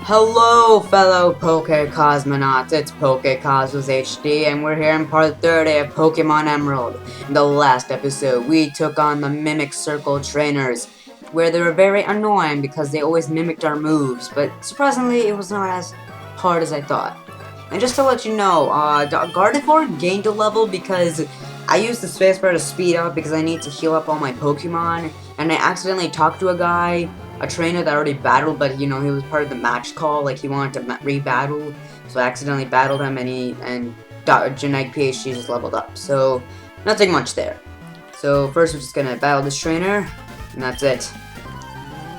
Hello, fellow Poke Cosmonauts. It's Poke Cosmos HD, and we're here in part 30 of Pokemon Emerald. In the last episode, we took on the Mimic Circle trainers, where they were very annoying because they always mimicked our moves, but surprisingly, it was not as hard as I thought. And just to let you know, Gardevoir gained a level because I used the spacebar to speed up because I need to heal up all my Pokemon, and I accidentally talked to a trainer that already battled, but he was part of the match call, like he wanted to re-battle, so I accidentally battled him, and Genetic PhD just leveled up, so nothing much there. So first we're just gonna battle this trainer, and that's it.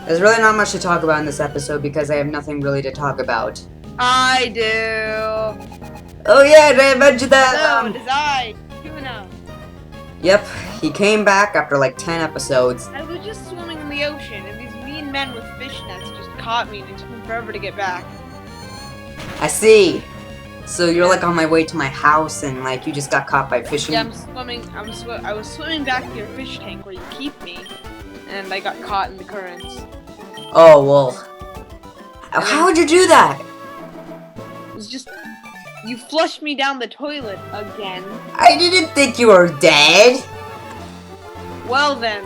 There's really not much to talk about in this episode because I have nothing really to talk about. I do. Oh yeah, did I mention that? No, it is I, Tuna. Yep, he came back after like 10 episodes. I was just swimming in the ocean, and these mean men with fish nets just caught me, and it took me forever to get back. I see. So you're like on my way to my house, and like you just got caught by fishing. Yeah, I was swimming back to your fish tank where you keep me, and I got caught in the currents. Oh well. How would you do that? It was just you flushed me down the toilet again. I didn't think you were dead. Well then,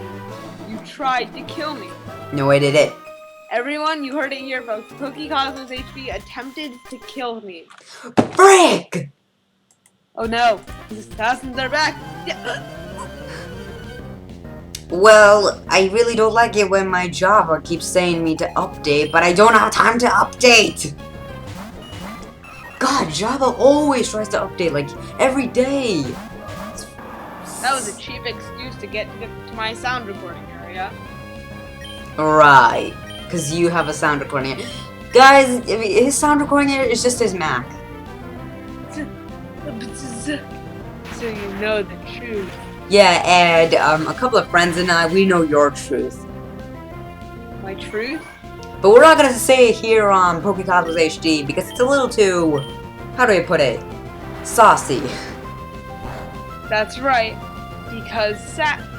you tried to kill me. No, I didn't. Everyone, you heard it here, folks. PokeCosmos HD attempted to kill me. Frick! Oh no, the assassins are back. Well, I really don't like it when my Java keeps saying me to update, but I don't have time to update! God, Java always tries to update, like, every day! That was a cheap excuse to get to my sound recording area. Right, because you have a sound recording. Guys, his sound recording is just his Mac. So you know the truth. Yeah, and a couple of friends and I, we know your truth. My truth? But we're not gonna say it here on PokeCosmos HD because it's a little too, how do I put it, saucy. That's right, because Satchmo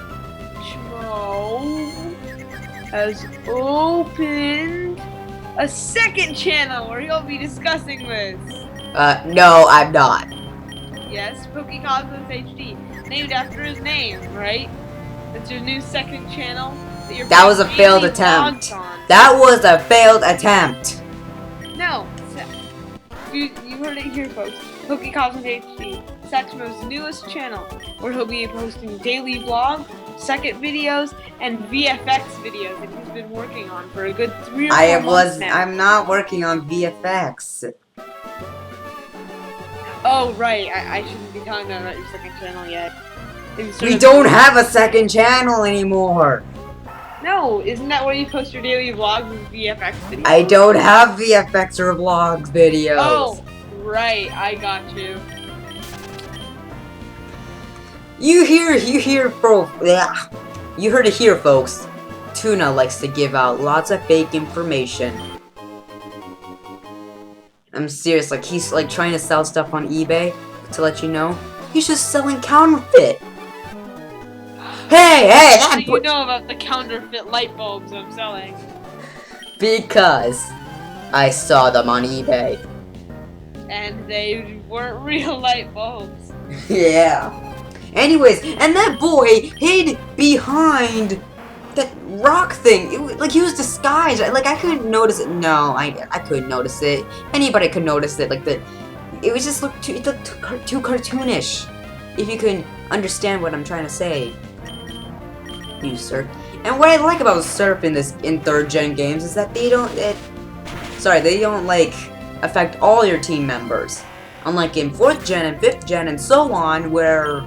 has opened a second channel where he'll be discussing this. No, I'm not. Yes, PokeCosmos HD, named after his name, right? That's your new second channel. That was a failed attempt. That was a failed attempt. No, you heard it here, folks. PokeCosmos HD, Satchmo's newest channel, where he'll be posting daily vlogs, second videos, and VFX videos that he's been working on for a good 3 or 4 months now. I'm not working on VFX. Oh right, I shouldn't be telling them about your second channel yet. We don't have a second channel anymore. No, isn't that where you post your daily vlogs and VFX videos? I don't have VFX or vlogs videos. Oh, right, I got you. You heard it here, folks. Tuna likes to give out lots of fake information. I'm serious, like he's like trying to sell stuff on eBay to let you know. He's just selling counterfeit. Hey, How do you know about the counterfeit light bulbs I'm selling? Because I saw them on eBay. And they weren't real light bulbs. Yeah. Anyways, and that boy hid behind that rock thing. Like he was disguised. Like I couldn't notice it. No, I couldn't notice it. Anybody could notice it. Like it was just looked too cartoonish. If you can understand what I'm trying to say. You Surf. And what I like about Surf in 3rd gen games is that they don't like affect all your team members. Unlike in 4th gen and 5th gen and so on, where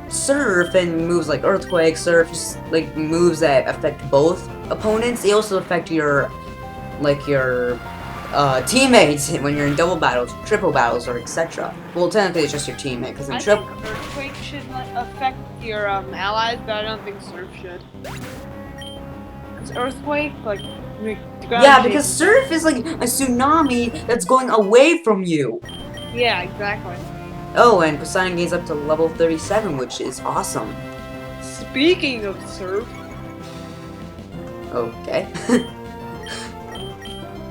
Surf and moves like Earthquake, Surf, just like moves that affect both opponents, they also affect your teammates when you're in double battles, triple battles, or etc. Well, technically it's just your teammate, because in triple. I think Earthquake should affect your allies, but I don't think Surf should. It's Earthquake, like. Yeah, because Surf is like a tsunami that's going away from you. Yeah, exactly. Oh, and Poseidon gains up to level 37, which is awesome. Speaking of Surf. Okay.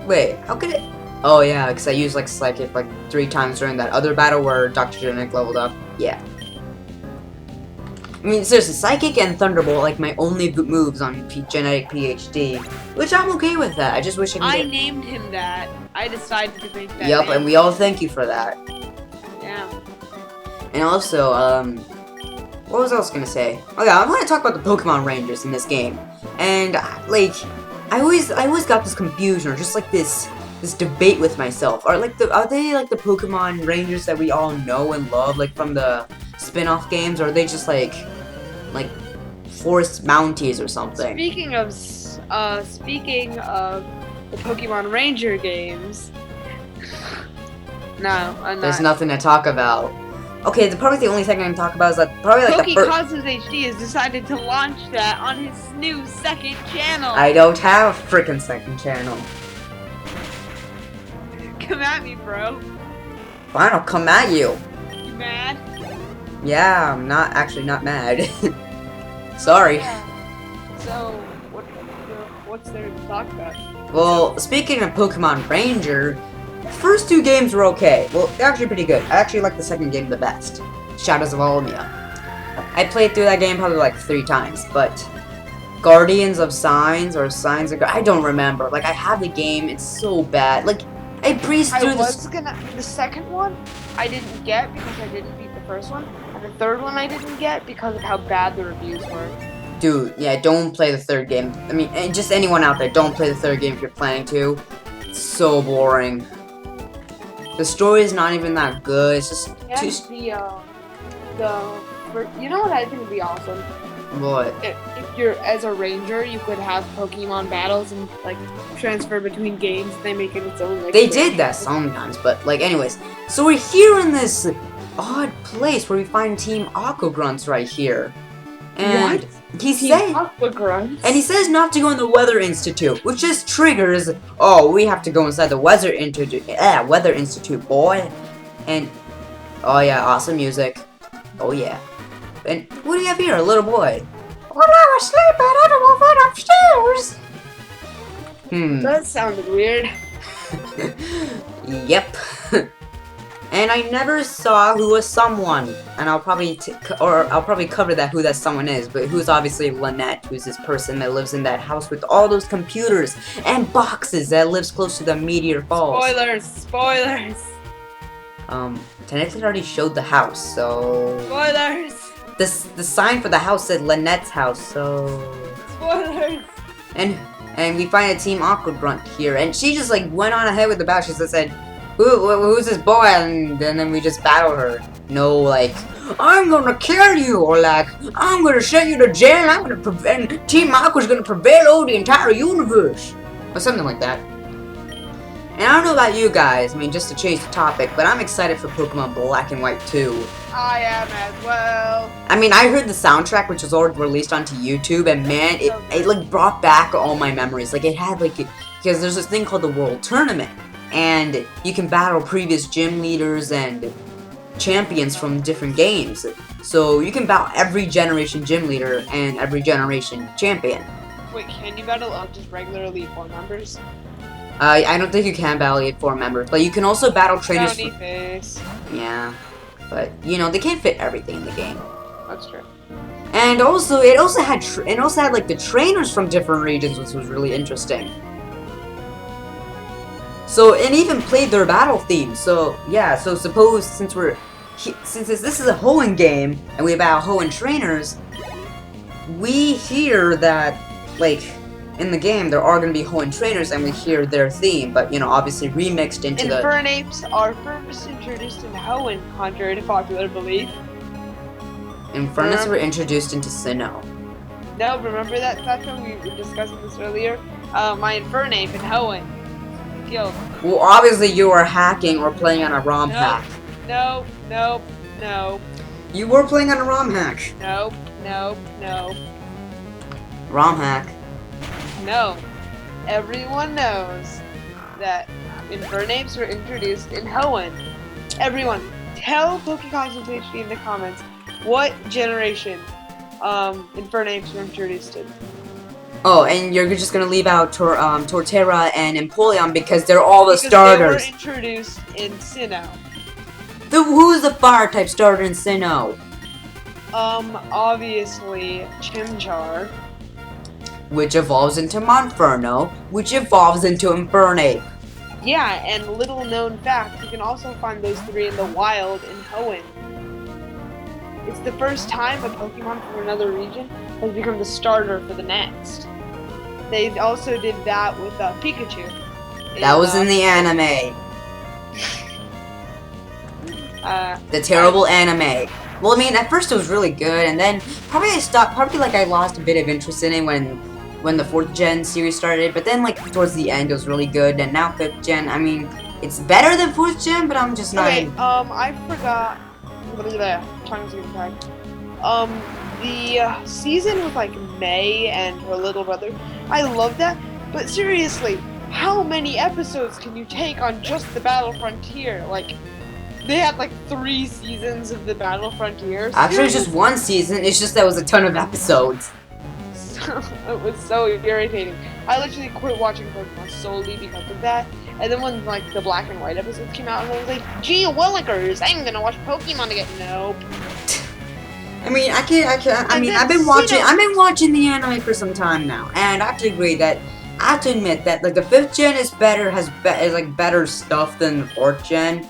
Wait, how could it? Oh yeah, because I used like Psychic like 3 times during that other battle where Dr. Genetic leveled up. Yeah. I mean, seriously, Psychic and Thunderbolt like my only moves on Genetic PhD, which I'm okay with that. I just wish I could I get... named him that. I decided to make that. Yep, name. and we all thank you for that. Yeah. And also, what was I else gonna say? Oh yeah, I want to talk about the Pokemon Rangers in this game. And like, I always got this confusion, or just like this debate with myself. Are they like the Pokemon Rangers that we all know and love, like from the spin-off games, or are they just like Forest Mounties or something? Speaking of the Pokemon Ranger games, no, I'm There's not. nothing to talk about. Okay, probably the only thing I can talk about is that probably like the first. Cosmos HD has decided to launch that on his new second channel. I don't have a freaking second channel. Come at me, bro. Fine, I'll come at you. You mad? Yeah, I'm not mad. Sorry. Yeah. So, what's there to talk about? Well, speaking of Pokemon Ranger, the first 2 games were okay. Well, they're actually pretty good. I actually like the second game the best. Shadows of Almia. I played through that game probably like 3 times, but Guardians of Signs or Signs of... I don't remember. Like, I have the game, it's so bad. Like, I breezed through The second one I didn't get because I didn't beat the first one, and the third one I didn't get because of how bad the reviews were. Dude, yeah, don't play the third game. I mean, and just anyone out there, don't play the third game if you're planning to. It's so boring. The story is not even that good. It's just too... You know what I think would be awesome? What? If you're as a ranger, you could have Pokemon battles and like transfer between games. They make it its own. Like, They did that sometimes, but like, anyways. So we're here in this odd place where we find Team Aqua Grunts right here, and he says not to go in the Weather Institute, which just triggers. Oh, we have to go inside the Weather Institute. Yeah, Weather Institute, boy. And oh yeah, awesome music. Oh yeah. And what do you have here? A little boy. When I was sleeping, everyone went upstairs. That sounded weird. Yep. And I never saw who was someone, and I'll probably cover that who that someone is, but who's obviously Lynette, who's this person that lives in that house with all those computers and boxes that lives close to the Meteor Falls. Spoilers. Technically I already showed the house, so... Spoilers! The sign for the house said Lynette's house, so... Spoilers! And we find a Team Aqua Grunt here, and she just like went on ahead with the battle. She just said, who's this boy? And then we just battle her. No, like, I'm gonna kill you, or like, I'm gonna send you to jail, I'm gonna prevent... Team Aqua's gonna prevail over the entire universe. Or something like that. And I don't know about you guys, I mean, just to change the topic, but I'm excited for Pokemon Black and White 2. I am as well. I mean, I heard the soundtrack, which was already released onto YouTube, and man, it like brought back all my memories. Like, it had like, because there's this thing called the World Tournament, and you can battle previous gym leaders and champions from different games. So you can battle every generation gym leader and every generation champion. Wait, can you battle just regular Elite Four members? I don't think you can battle Elite Four members, but you can also battle trainers. Yeah, but you know they can't fit everything in the game. That's true. And also, it also had like the trainers from different regions, which was really interesting. So it even played their battle theme. So yeah, so suppose since this is a Hoenn game and we battle Hoenn trainers, we hear that like. In the game, there are going to be Hoenn trainers, and we hear their theme, but, you know, obviously remixed into Infernape are first introduced in Hoenn, contrary to popular belief. Infernape were introduced into Sinnoh. No, remember that Sato? We were discussing this earlier? My Infernape in Hoenn. Killed. Well, obviously you were hacking or playing on a ROM hack. No. You were playing on a ROM hack. No. ROM hack. No. Everyone knows that Infernapes were introduced in Hoenn. Everyone, tell PokeCosmos HD in the comments what generation Infernapes were introduced in. Oh, and you're just gonna leave out Torterra and Empoleon because they're all the starters. They were introduced in Sinnoh. Who's the fire type starter in Sinnoh? Obviously Chimchar. Which evolves into Monferno, which evolves into Infernape. Yeah, and little known fact, you can also find those three in the wild in Hoenn. It's the first time a Pokemon from another region has become the starter for the next. They also did that with Pikachu. That was in the anime. The terrible anime. Well, I mean, at first it was really good, and then probably I lost a bit of interest in it when the 4th gen series started, but then like towards the end it was really good, and now 5th gen, I mean, it's better than 4th gen, but I'm just not... Okay, I forgot... Tongue's getting tied. The season with like May and her little brother, I love that, but seriously, how many episodes can you take on just the Battle Frontier? Like, they had like 3 seasons of the Battle Frontier. Actually, it's just 1 season, it's just that was a ton of episodes. It was so irritating. I literally quit watching Pokemon solely because of that. And then when like the black and white episodes came out, and I was like, "Gee willikers, I'm gonna watch Pokemon again." Nope. I mean, I've been watching the anime for some time now, and I have to agree that I have to admit that like the 5th gen is better, has like better stuff than the 4th gen.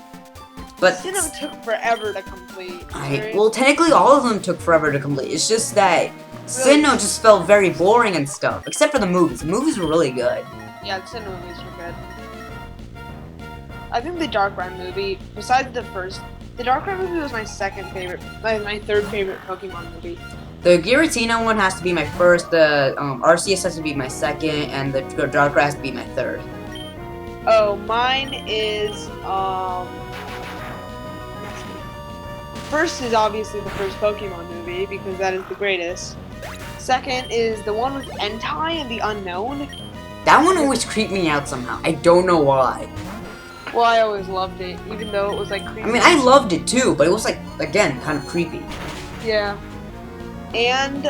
But Sinnoh took forever to complete. Right? Well, technically all of them took forever to complete. It's just that Really? Sinnoh just felt very boring and stuff, except for the movies. The movies were really good. Yeah, the Sinnoh movies were good. I think the Darkrai movie, besides the first, the Darkrai movie was my second favorite, my third favorite Pokemon movie. The Giratina one has to be my first, the Arceus has to be my second, and the Darkrai has to be my third. Oh, mine is, first is obviously the first Pokemon movie, because that is the greatest. Second is the one with Entei and the Unknown. That one always creeped me out somehow. I don't know why. Well, I always loved it, even though it was like creepy. I mean, I loved it too, but it was like, again, kind of creepy. Yeah. And,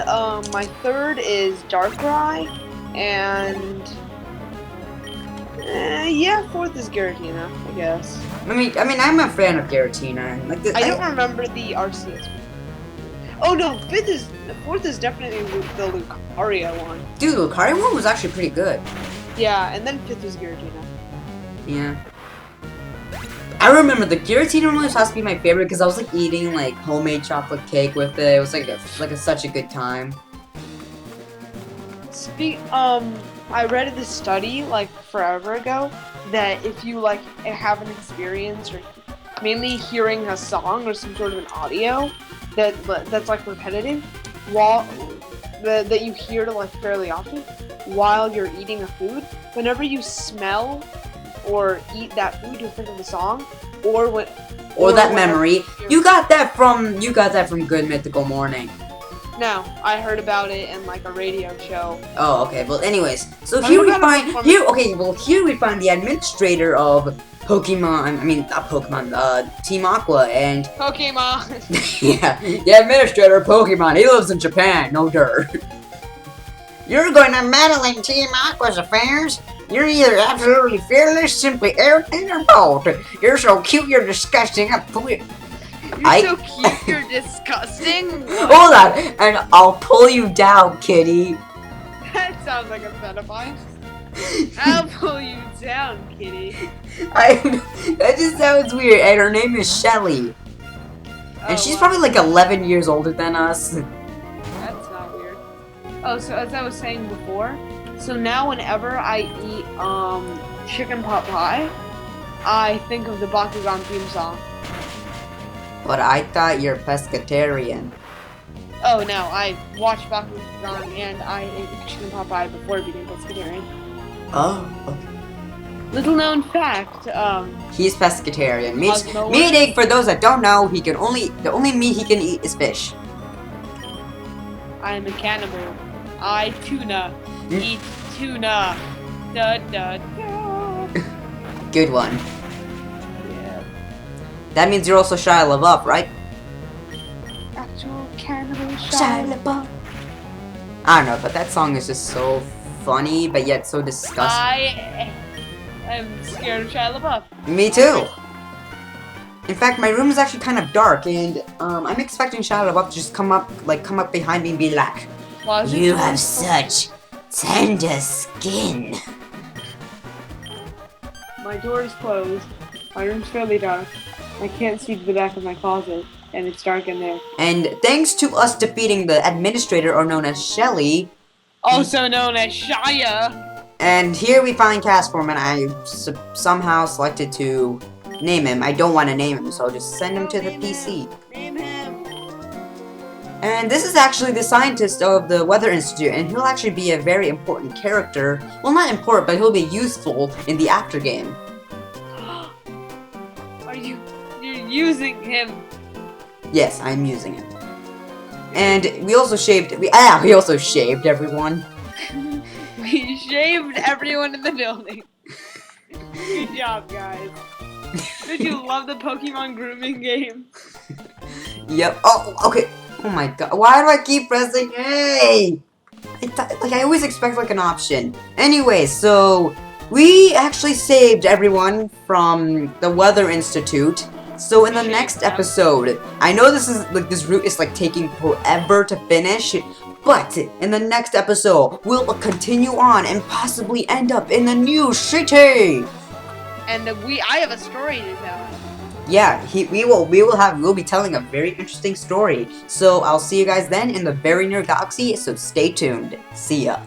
my third is Darkrai, and... yeah, fourth is Giratina, I guess. I mean, I'm a fan of Giratina. And like, I don't remember the Arceus. Oh no, fourth is definitely the Lucario one. Dude, the Lucario one was actually pretty good. Yeah, and then fifth is Giratina. Yeah. I remember the Giratina one has to be my favorite because I was like eating like homemade chocolate cake with it. It was like such a good time. I read this study like forever ago that if you like have an experience or mainly hearing a song or some sort of an audio that's like repetitive that you hear like fairly often while you're eating a food, whenever you smell or eat that food, you'll think of the song or that memory. You got that from Good Mythical Morning. No, I heard about it in like a radio show. Oh, okay. Well, anyways, so here we find the administrator of Pokemon. I mean, not Pokemon. Team Aqua and Pokemon. yeah, the administrator of Pokemon. He lives in Japan. No dirt. You're going to meddle in Team Aqua's affairs? You're either absolutely fearless, simply arrogant, or bold. You're so cute, you're disgusting. You're so cute, you're disgusting. Hold on, and I'll pull you down, kitty. That sounds like a pedophile. I'll pull you down, kitty. That just sounds weird. And her name is Shelly. And she's probably like 11 years older than us. That's not weird. Oh, so as I was saying before, so now whenever I eat chicken pot pie, I think of the Bakugan theme song. But I thought you're pescatarian. Oh no, I watched Bakugan and I ate chicken pot pie before being pescatarian. Oh, okay. Little known fact, he's pescatarian. Meaning, for those that don't know, the only meat he can eat is fish. I am a cannibal. I eat tuna. Da da da. Good one. Yeah. That means you're also Shia LaBeouf, right? Actual cannibal Shia LaBeouf. I don't know, but that song is just so funny, but yet so disgusting. I am scared of Shia LaBeouf. Me too. In fact, my room is actually kind of dark, and I'm expecting Shia LaBeouf to just come up behind me and be like, Why is it "You so have dark? such tender skin." My door is closed. My room's fairly dark. I can't see to the back of my closet, and it's dark in there. And thanks to us defeating the administrator, or known as Shelly, Also known as Shia. and here we find Castform, and I somehow selected to name him. I don't want to name him, so I'll just send him to the PC. Name him. And this is actually the scientist of the Weather Institute, and he'll actually be a very important character. Well, not important, but he'll be useful in the after game. You're using him? Yes, I'm using him. And we also shaved everyone. We shaved everyone in the building. Good job, guys. Did you love the Pokemon grooming game? Yep. Oh, okay. Oh my god. Why do I keep pressing A? I always expect like an option. Anyway, so we actually saved everyone from the Weather Institute. So in the next episode, I know this route is like taking forever to finish, but in the next episode, we'll continue on and possibly end up in the new city. And I have a story to tell. Yeah, we'll be telling a very interesting story. So I'll see you guys then in the very near galaxy, so stay tuned. See ya.